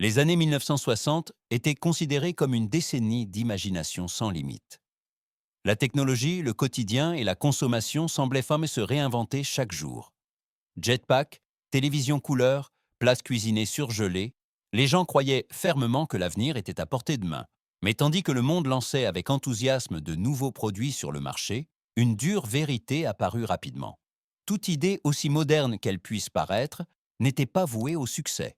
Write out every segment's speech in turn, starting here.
Les années 1960 étaient considérées comme une décennie d'imagination sans limite. La technologie, le quotidien et la consommation semblaient se réinventer chaque jour. Jetpack, télévision couleur, plats cuisinés surgelés, les gens croyaient fermement que l'avenir était à portée de main. Mais tandis que le monde lançait avec enthousiasme de nouveaux produits sur le marché, une dure vérité apparut rapidement. Toute idée, aussi moderne qu'elle puisse paraître, n'était pas vouée au succès.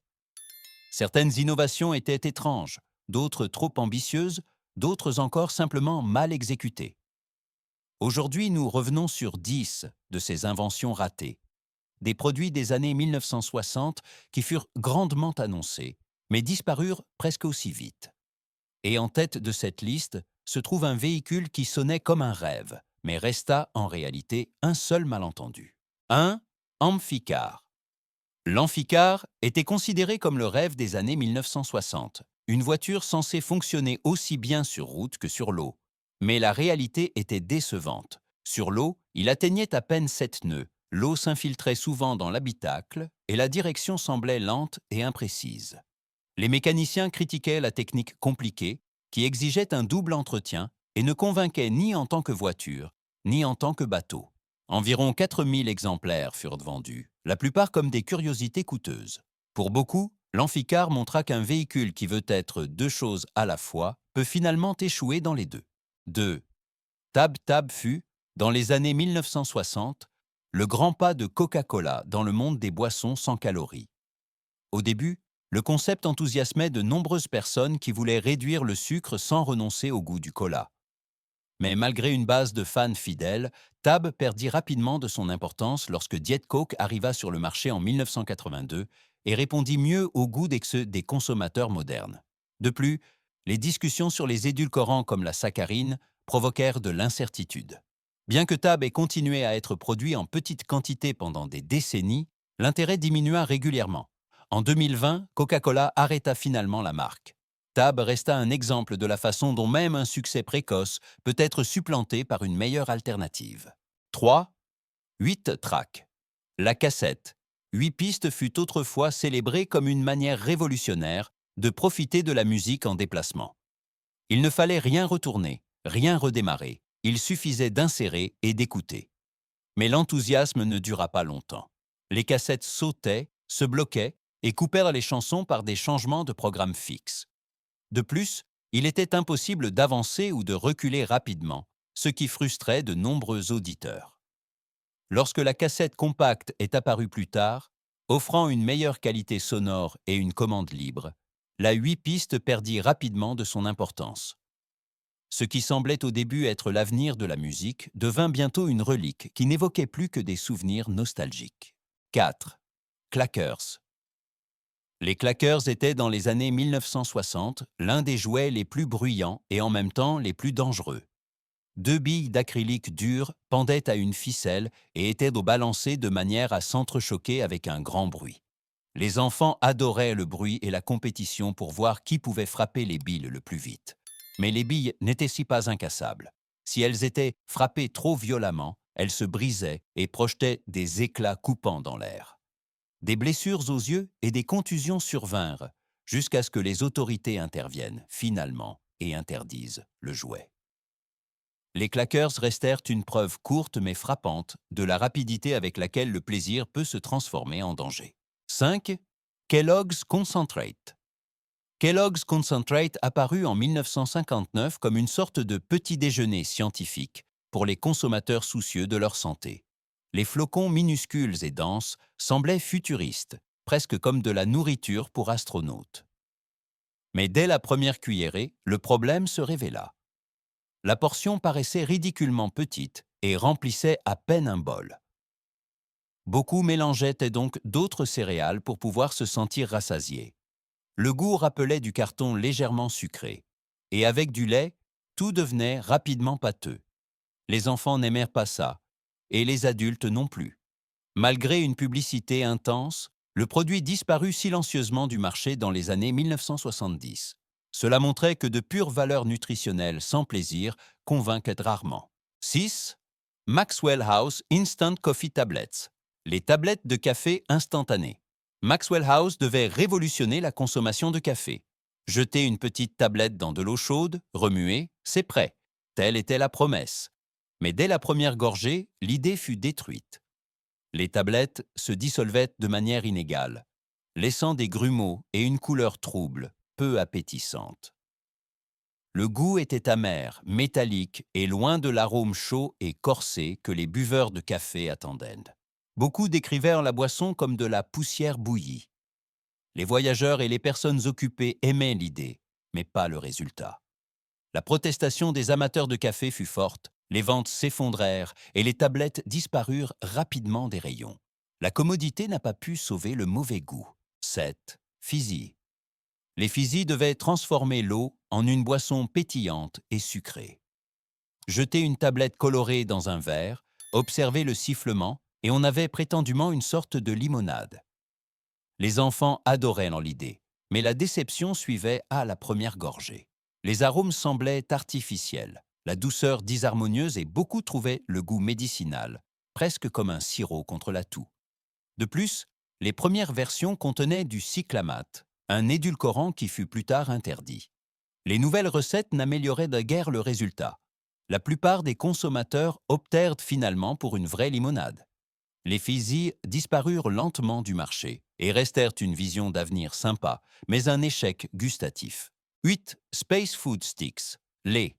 Certaines innovations étaient étranges, d'autres trop ambitieuses, d'autres encore simplement mal exécutées. Aujourd'hui, nous revenons sur 10 de ces inventions ratées, des produits des années 1960 qui furent grandement annoncés, mais disparurent presque aussi vite. Et en tête de cette liste se trouve un véhicule qui sonnait comme un rêve, mais resta en réalité un seul malentendu. Un amphicar. L'amphicar était considéré comme le rêve des années 1960, une voiture censée fonctionner aussi bien sur route que sur l'eau. Mais la réalité était décevante. Sur l'eau, il atteignait à peine 7 nœuds, l'eau s'infiltrait souvent dans l'habitacle et la direction semblait lente et imprécise. Les mécaniciens critiquaient la technique compliquée, qui exigeait un double entretien et ne convainquait ni en tant que voiture, ni en tant que bateau. Environ 4000 exemplaires furent vendus, la plupart comme des curiosités coûteuses. Pour beaucoup, l'amphicar montra qu'un véhicule qui veut être deux choses à la fois peut finalement échouer dans les deux. 2. Tab Tab fut, dans les années 1960, le grand pas de Coca-Cola dans le monde des boissons sans calories. Au début, le concept enthousiasmait de nombreuses personnes qui voulaient réduire le sucre sans renoncer au goût du cola. Mais malgré une base de fans fidèles, Tab perdit rapidement de son importance lorsque Diet Coke arriva sur le marché en 1982 et répondit mieux au goût des consommateurs modernes. De plus, les discussions sur les édulcorants comme la saccharine provoquèrent de l'incertitude. Bien que Tab ait continué à être produit en petite quantité pendant des décennies, l'intérêt diminua régulièrement. En 2020, Coca-Cola arrêta finalement la marque. Tab resta un exemple de la façon dont même un succès précoce peut être supplanté par une meilleure alternative. 3. 8 tracks. La cassette. 8 pistes fut autrefois célébrée comme une manière révolutionnaire de profiter de la musique en déplacement. Il ne fallait rien retourner, rien redémarrer. Il suffisait d'insérer et d'écouter. Mais l'enthousiasme ne dura pas longtemps. Les cassettes sautaient, se bloquaient et coupèrent les chansons par des changements de programme fixes. De plus, il était impossible d'avancer ou de reculer rapidement, ce qui frustrait de nombreux auditeurs. Lorsque la cassette compacte est apparue plus tard, offrant une meilleure qualité sonore et une commande libre, la 8 pistes perdit rapidement de son importance. Ce qui semblait au début être l'avenir de la musique devint bientôt une relique qui n'évoquait plus que des souvenirs nostalgiques. 4. Clackers. Les clackers étaient dans les années 1960 l'un des jouets les plus bruyants et en même temps les plus dangereux. Deux billes d'acrylique dur pendaient à une ficelle et étaient au balancé de manière à s'entrechoquer avec un grand bruit. Les enfants adoraient le bruit et la compétition pour voir qui pouvait frapper les billes le plus vite. Mais les billes n'étaient pas incassables. Si elles étaient frappées trop violemment, elles se brisaient et projetaient des éclats coupants dans l'air. Des blessures aux yeux et des contusions survinrent, jusqu'à ce que les autorités interviennent, finalement, et interdisent le jouet. Les clackers restèrent une preuve courte mais frappante de la rapidité avec laquelle le plaisir peut se transformer en danger. 5. Kellogg's Concentrate. Kellogg's Concentrate apparut en 1959 comme une sorte de petit déjeuner scientifique pour les consommateurs soucieux de leur santé. Les flocons minuscules et denses semblaient futuristes, presque comme de la nourriture pour astronautes. Mais dès la première cuillerée, le problème se révéla. La portion paraissait ridiculement petite et remplissait à peine un bol. Beaucoup mélangeaient donc d'autres céréales pour pouvoir se sentir rassasiés. Le goût rappelait du carton légèrement sucré. Et avec du lait, tout devenait rapidement pâteux. Les enfants n'aimèrent pas ça, et les adultes non plus. Malgré une publicité intense, le produit disparut silencieusement du marché dans les années 1970. Cela montrait que de pures valeurs nutritionnelles sans plaisir convainquent rarement. 6. Maxwell House Instant Coffee Tablets. Les tablettes de café instantanées. Maxwell House devait révolutionner la consommation de café. Jeter une petite tablette dans de l'eau chaude, remuer, c'est prêt. Telle était la promesse. Mais dès la première gorgée, l'idée fut détruite. Les tablettes se dissolvaient de manière inégale, laissant des grumeaux et une couleur trouble, peu appétissante. Le goût était amer, métallique et loin de l'arôme chaud et corsé que les buveurs de café attendaient. Beaucoup décrivèrent la boisson comme de la poussière bouillie. Les voyageurs et les personnes occupées aimaient l'idée, mais pas le résultat. La protestation des amateurs de café fut forte, les ventes s'effondrèrent et les tablettes disparurent rapidement des rayons. La commodité n'a pas pu sauver le mauvais goût. 7. Fizzy. Les fizzy devaient transformer l'eau en une boisson pétillante et sucrée. Jeter une tablette colorée dans un verre, observer le sifflement, et on avait prétendument une sorte de limonade. Les enfants adoraient dans l'idée, mais la déception suivait à la première gorgée. Les arômes semblaient artificiels, la douceur disharmonieuse et beaucoup trouvaient le goût médicinal, presque comme un sirop contre la toux. De plus, les premières versions contenaient du cyclamate, un édulcorant qui fut plus tard interdit. Les nouvelles recettes n'amélioraient de guère le résultat. La plupart des consommateurs optèrent finalement pour une vraie limonade. Les fizzy disparurent lentement du marché et restèrent une vision d'avenir sympa, mais un échec gustatif. 8. Space Food Sticks. Les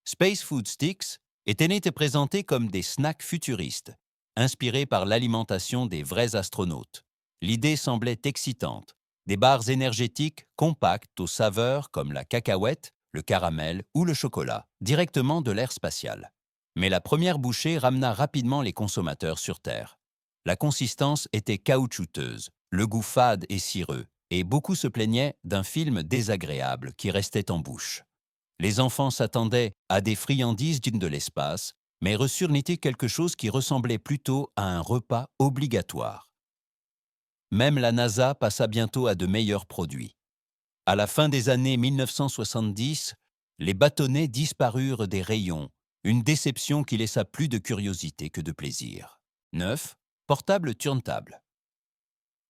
Space Food Sticks étaient présentés comme des snacks futuristes, inspirés par l'alimentation des vrais astronautes. L'idée semblait excitante. Des barres énergétiques compactes aux saveurs comme la cacahuète, le caramel ou le chocolat, directement de l'air spatial. Mais la première bouchée ramena rapidement les consommateurs sur Terre. La consistance était caoutchouteuse, le goût fade et cireux, et beaucoup se plaignaient d'un film désagréable qui restait en bouche. Les enfants s'attendaient à des friandises dignes de l'espace, mais reçurent quelque chose qui ressemblait plutôt à un repas obligatoire. Même la NASA passa bientôt à de meilleurs produits. À la fin des années 1970, les bâtonnets disparurent des rayons, une déception qui laissa plus de curiosité que de plaisir. 9. Portable turntable.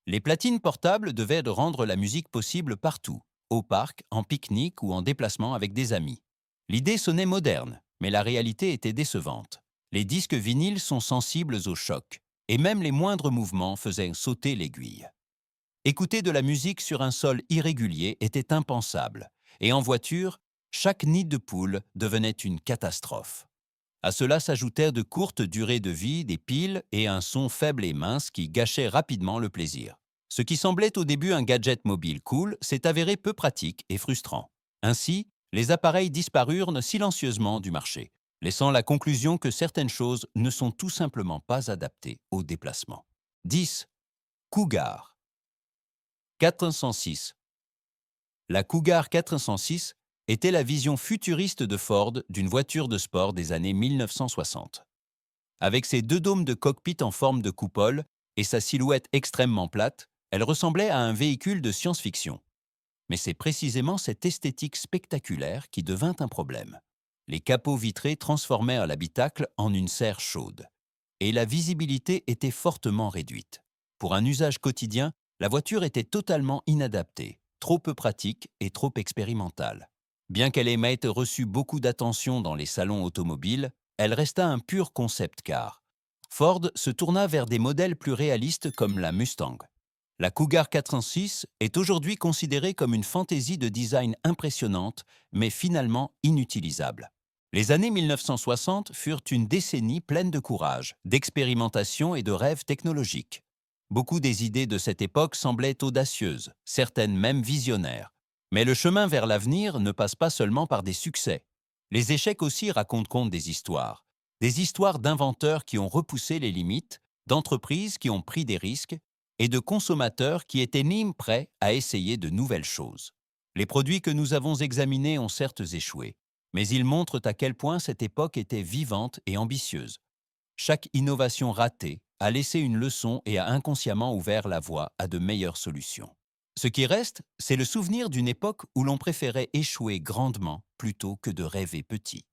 Les platines portables devaient rendre la musique possible partout, au parc, en pique-nique ou en déplacement avec des amis. L'idée sonnait moderne, mais la réalité était décevante. Les disques vinyles sont sensibles au choc, et même les moindres mouvements faisaient sauter l'aiguille. Écouter de la musique sur un sol irrégulier était impensable, et en voiture, chaque nid de poule devenait une catastrophe. À cela s'ajoutèrent de courtes durées de vie des piles et un son faible et mince qui gâchait rapidement le plaisir. Ce qui semblait au début un gadget mobile cool s'est avéré peu pratique et frustrant. Ainsi, les appareils disparurent silencieusement du marché, laissant la conclusion que certaines choses ne sont tout simplement pas adaptées au déplacement. 10. Cougar. 406. La Cougar 406 était la vision futuriste de Ford d'une voiture de sport des années 1960. Avec ses deux dômes de cockpit en forme de coupole et sa silhouette extrêmement plate, elle ressemblait à un véhicule de science-fiction. Mais c'est précisément cette esthétique spectaculaire qui devint un problème. Les capots vitrés transformèrent l'habitacle en une serre chaude, et la visibilité était fortement réduite. Pour un usage quotidien, la voiture était totalement inadaptée, trop peu pratique et trop expérimentale. Bien qu'elle ait reçu beaucoup d'attention dans les salons automobiles, elle resta un pur concept car. Ford se tourna vers des modèles plus réalistes comme la Mustang. La Cougar 406 est aujourd'hui considérée comme une fantaisie de design impressionnante, mais finalement inutilisable. Les années 1960 furent une décennie pleine de courage, d'expérimentation et de rêves technologiques. Beaucoup des idées de cette époque semblaient audacieuses, certaines même visionnaires. Mais le chemin vers l'avenir ne passe pas seulement par des succès. Les échecs aussi racontent compte des histoires d'inventeurs qui ont repoussé les limites, d'entreprises qui ont pris des risques et de consommateurs qui étaient ni prêts à essayer de nouvelles choses. Les produits que nous avons examinés ont certes échoué, mais ils montrent à quel point cette époque était vivante et ambitieuse. Chaque innovation ratée a laissé une leçon et a inconsciemment ouvert la voie à de meilleures solutions. Ce qui reste, c'est le souvenir d'une époque où l'on préférait échouer grandement plutôt que de rêver petit.